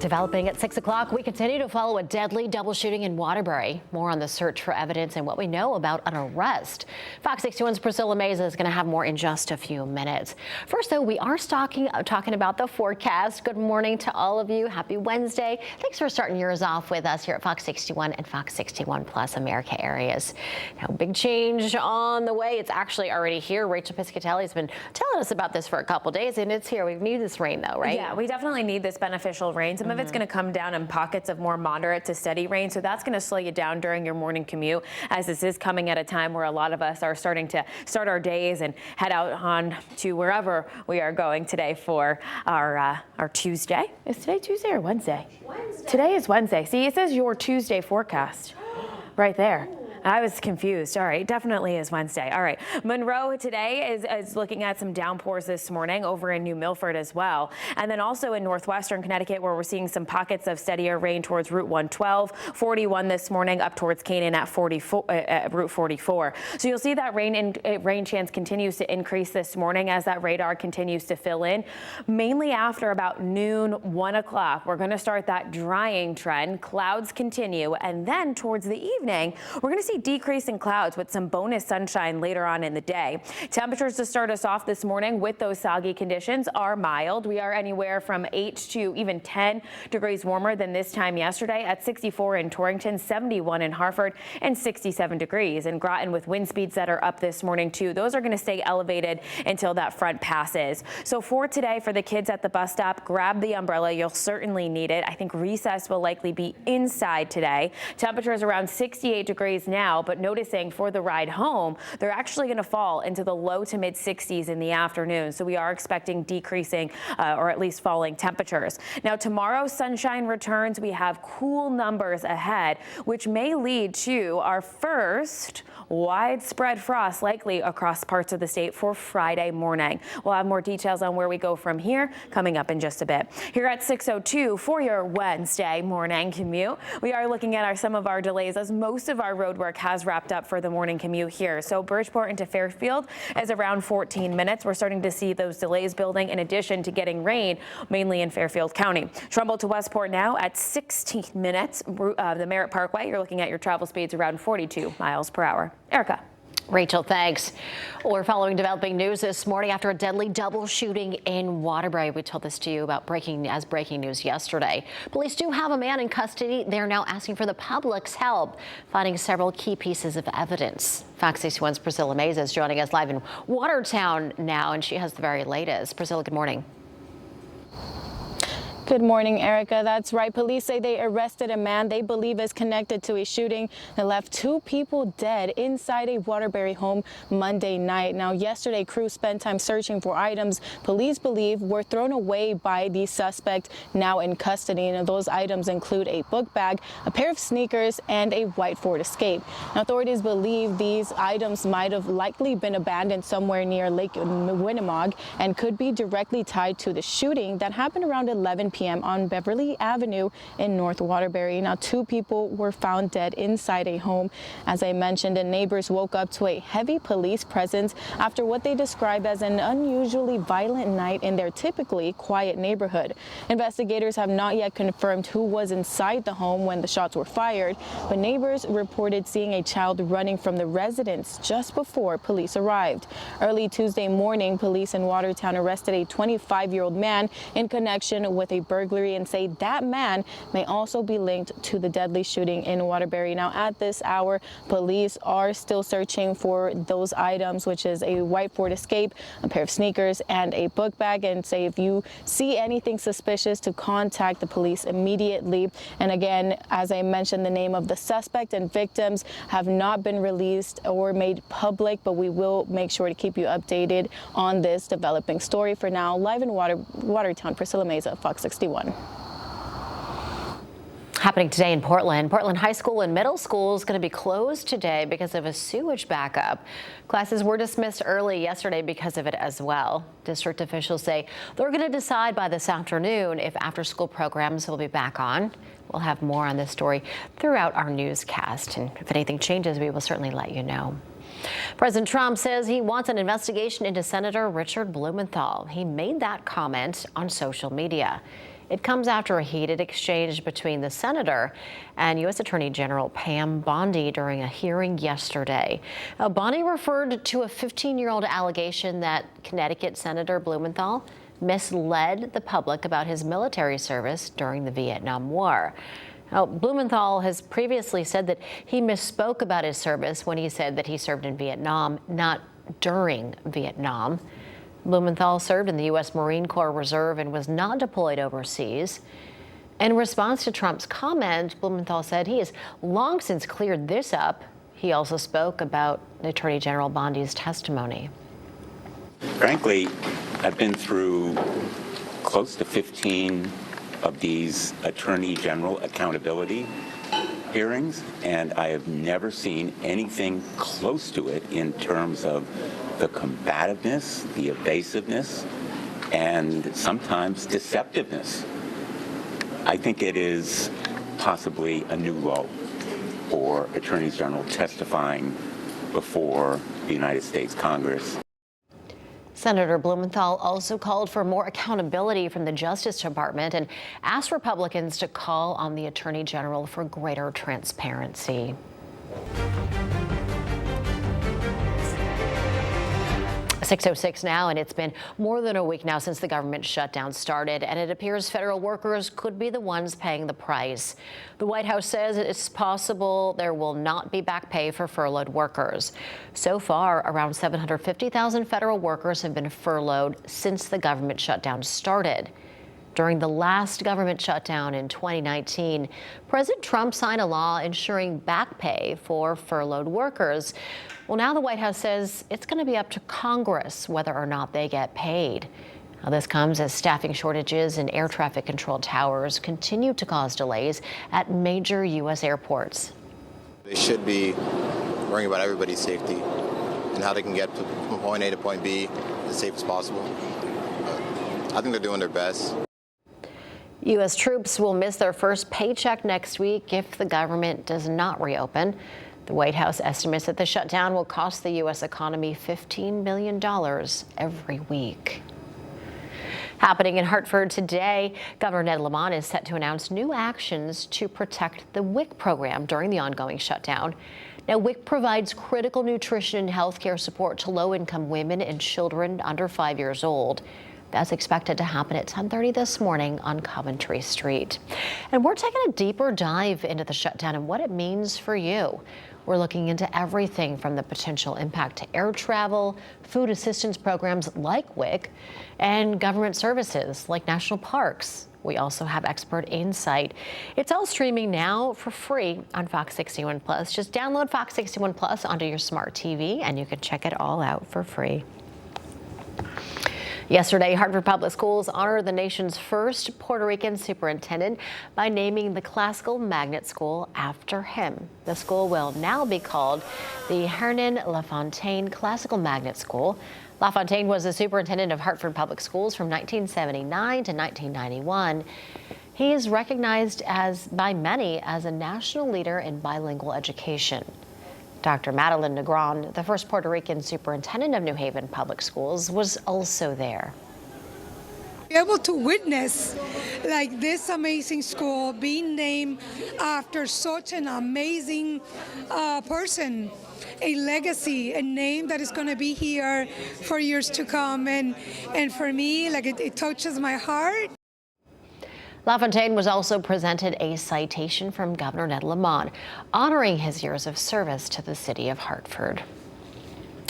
Developing at 6 o'clock, we continue to follow a deadly double shooting in Waterbury. More on the search for evidence and what we know about an arrest. Fox 61's Priscilla Meza is going to have more in just a few minutes. First, though, we are talking about the forecast. Good morning to all of you. Happy Wednesday. Thanks for starting yours off with us here at Fox 61 and Fox 61 Plus America areas. Now, big change on the way. It's actually already here. Rachel Piscatelli has been telling us about this for a couple days, and it's here. We need this rain, though, right? Yeah, we definitely need this beneficial rain. Some of it's going to come down in pockets of more moderate to steady rain, so that's going to slow you down during your morning commute, as this is coming at a time where a lot of us are starting to start our days and head out on to wherever we are going today for our Tuesday. Is today Tuesday or Wednesday? Wednesday. Today is Wednesday. See, it says your Tuesday forecast right there. I was confused. All right, definitely is Wednesday. All right, Monroe today is looking at some downpours this morning over in New Milford as well. And then also in northwestern Connecticut, where we're seeing some pockets of steadier rain towards Route 112, 41 this morning up towards Canaan at Route 44. So you'll see that rain chance continues to increase this morning as that radar continues to fill in. Mainly after about noon, 1 o'clock, we're going to start that drying trend. Clouds continue, and then towards the evening, we're going to see decrease in clouds with some bonus sunshine later on in the day. Temperatures to start us off this morning with those soggy conditions are mild. We are anywhere from 8 to even 10 degrees warmer than this time yesterday at 64 in Torrington, 71 in Hartford, and 67 degrees in Groton, with wind speeds that are up this morning too. Those are going to stay elevated until that front passes. So for today, for the kids at the bus stop, grab the umbrella. You'll certainly need it. I think recess will likely be inside today. Temperatures around 68 degrees now, but noticing for the ride home, they're actually going to fall into the low to mid 60s in the afternoon. So we are expecting decreasing or at least falling temperatures. Now tomorrow, sunshine returns. We have cool numbers ahead, which may lead to our first widespread frost likely across parts of the state for Friday morning. We'll have more details on where we go from here coming up in just a bit. Here at 6:02 for your Wednesday morning commute, we are looking at some of our delays as most of our road work has wrapped up for the morning commute here. So Bridgeport into Fairfield is around 14 minutes. We're starting to see those delays building in addition to getting rain mainly in Fairfield County. Trumbull to Westport now at 16 minutes. The Merritt Parkway, you're looking at your travel speeds around 42 miles per hour. Erica. Rachel, thanks. We're following developing news this morning after a deadly double shooting in Waterbury. We told this to you about breaking news yesterday. Police do have a man in custody. They're now asking for the public's help, finding several key pieces of evidence. Fox 61's Priscilla Meza is joining us live in Watertown now, and she has the very latest. Priscilla, good morning. Good morning, Erica. That's right. Police say they arrested a man they believe is connected to a shooting that left 2 people dead inside a Waterbury home Monday night. Now, yesterday, crews spent time searching for items police believe were thrown away by the suspect now in custody. And those items include a book bag, a pair of sneakers, and a white Ford Escape. Now, authorities believe these items might have likely been abandoned somewhere near Lake Winnemog and could be directly tied to the shooting that happened around 11 p.m. on Beverly Avenue in North Waterbury. Now, 2 people were found dead inside a home. As I mentioned, and neighbors woke up to a heavy police presence after what they described as an unusually violent night in their typically quiet neighborhood. Investigators have not yet confirmed who was inside the home when the shots were fired, but neighbors reported seeing a child running from the residence just before police arrived. Early Tuesday morning, police in Watertown arrested a 25-year-old man in connection with a burglary and say that man may also be linked to the deadly shooting in Waterbury. Now, at this hour, police are still searching for those items, which is a white Ford Escape, a pair of sneakers, and a book bag, and say if you see anything suspicious to contact the police immediately. And again, as I mentioned, the name of the suspect and victims have not been released or made public, but we will make sure to keep you updated on this developing story. For now, live in Watertown, Priscilla Meza, Fox 61. Happening today in Portland. Portland High School and Middle School is going to be closed today because of a sewage backup. Classes were dismissed early yesterday because of it as well. District officials say they're going to decide by this afternoon if after-school programs will be back on. We'll have more on this story throughout our newscast, and if anything changes, we will certainly let you know. President Trump says he wants an investigation into Senator Richard Blumenthal. He made that comment on social media. It comes after a heated exchange between the senator and U.S. Attorney General Pam Bondi during a hearing yesterday. Now, Bondi referred to a 15-year-old allegation that Connecticut Senator Blumenthal misled the public about his military service during the Vietnam War. Now, Blumenthal has previously said that he misspoke about his service when he said that he served in Vietnam, not during Vietnam. Blumenthal served in the U.S. Marine Corps Reserve and was not deployed overseas. In response to Trump's comment, Blumenthal said he has long since cleared this up. He also spoke about Attorney General Bondi's testimony. Frankly, I've been through close to 15 of these Attorney General accountability hearings, and I have never seen anything close to it in terms of the combativeness, the evasiveness, and sometimes deceptiveness. I think it is possibly a new low for attorneys general testifying before the United States Congress. Senator Blumenthal also called for more accountability from the Justice Department and asked Republicans to call on the Attorney General for greater transparency. 6:06 now, and it's been more than a week now since the government shutdown started, and it appears federal workers could be the ones paying the price. The White House says it's possible there will not be back pay for furloughed workers. So far, around 750,000 federal workers have been furloughed since the government shutdown started. During the last government shutdown in 2019, President Trump signed a law ensuring back pay for furloughed workers. Well, now the White House says it's going to be up to Congress whether or not they get paid. Now, this comes as staffing shortages in air traffic control towers continue to cause delays at major U.S. airports. They should be worrying about everybody's safety and how they can get from point A to point B as safe as possible. I think they're doing their best. U.S. troops will miss their first paycheck next week if the government does not reopen. The White House estimates that the shutdown will cost the U.S. economy $15 billion every week. Happening in Hartford today, Governor Ned Lamont is set to announce new actions to protect the WIC program during the ongoing shutdown. Now, WIC provides critical nutrition and health care support to low-income women and children under 5 years old. That's expected to happen at 10:30 this morning on Coventry Street. And we're taking a deeper dive into the shutdown and what it means for you. We're looking into everything from the potential impact to air travel, food assistance programs like WIC, and government services like national parks. We also have expert insight. It's all streaming now for free on Fox 61 Plus. Just download Fox 61 Plus onto your smart TV and you can check it all out for free. Yesterday, Hartford Public Schools honored the nation's first Puerto Rican superintendent by naming the Classical Magnet School after him. The school will now be called the Hernan LaFontaine Classical Magnet School. LaFontaine was the superintendent of Hartford Public Schools from 1979 to 1991. He is recognized by many as a national leader in bilingual education. Dr. Madeline Negron, the first Puerto Rican superintendent of New Haven Public Schools, was also there. Be able to witness like this amazing school being named after such an amazing person, a legacy, a name that is going to be here for years to come, and for me, like it touches my heart. LaFontaine was also presented a citation from Governor Ned Lamont, honoring his years of service to the city of Hartford.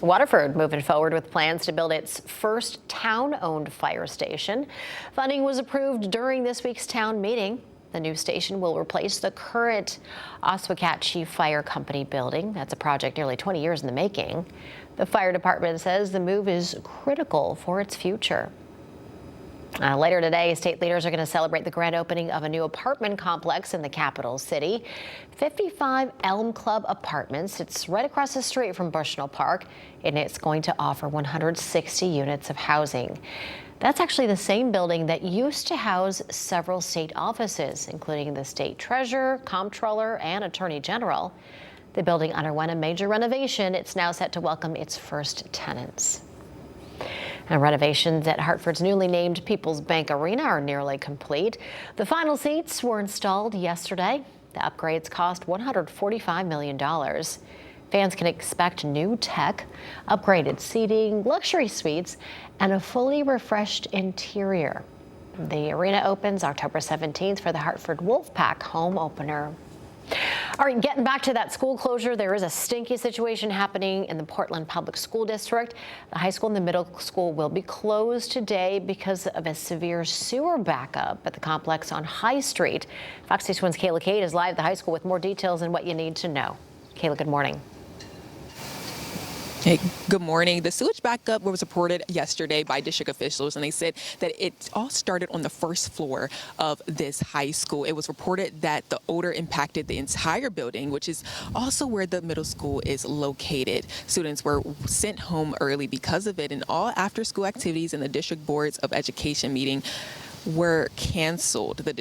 Waterford moving forward with plans to build its first town-owned fire station. Funding was approved during this week's town meeting. The new station will replace the current Oswegatchie Fire Company building. That's a project nearly 20 years in the making. The fire department says the move is critical for its future. Later today, state leaders are going to celebrate the grand opening of a new apartment complex in the capital city. 55 Elm Club Apartments. It's right across the street from Bushnell Park, and it's going to offer 160 units of housing. That's actually the same building that used to house several state offices, including the state treasurer, comptroller, and attorney general. The building underwent a major renovation. It's now set to welcome its first tenants. And renovations at Hartford's newly named People's Bank Arena are nearly complete. The final seats were installed yesterday. The upgrades cost $145 million. Fans can expect new tech, upgraded seating, luxury suites, and a fully refreshed interior. The arena opens October 17th for the Hartford Wolfpack home opener. All right, getting back to that school closure, there is a stinky situation happening in the Portland Public School District. The high school and the middle school will be closed today because of a severe sewer backup at the complex on High Street. Fox 61's Kayla Cade is live at the high school with more details and what you need to know. Kayla, good morning. Hey, good morning. The sewage backup was reported yesterday by district officials, and they said that it all started on the first floor of this high school. It was reported that the odor impacted the entire building, which is also where the middle school is located. Students were sent home early because of it, and all after-school activities in the district boards of education meeting were canceled. The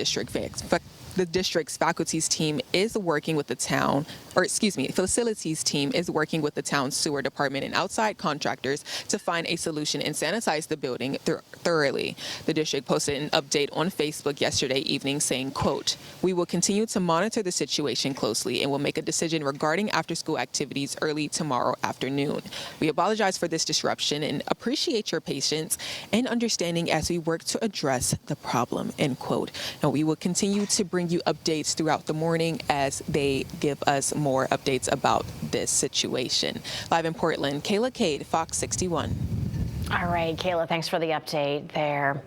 district's faculties team is working with the town, facilities team is working with the town's sewer department and outside contractors to find a solution and sanitize the building thoroughly. The district posted an update on Facebook yesterday evening saying, quote, "We will continue to monitor the situation closely and will make a decision regarding after-school activities early tomorrow afternoon. We apologize for this disruption and appreciate your patience and understanding as we work to address the problem," end quote. And we will continue to bring you updates throughout the morning as they give us more updates about this situation. Live in Portland, Kayla Cade, Fox 61. All right, Kayla, thanks for the update there.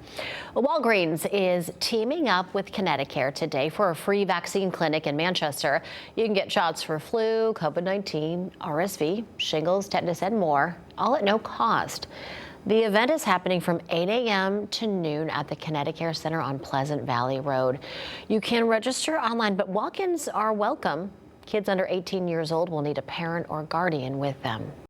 Well, Walgreens is teaming up with Connecticut today for a free vaccine clinic in Manchester. You can get shots for flu, COVID-19, RSV, shingles, tetanus, and more, all at no cost. The event is happening from 8 a.m. to noon at the Connecticut Center on Pleasant Valley Road. You can register online, but walk-ins are welcome. Kids under 18 years old will need a parent or guardian with them.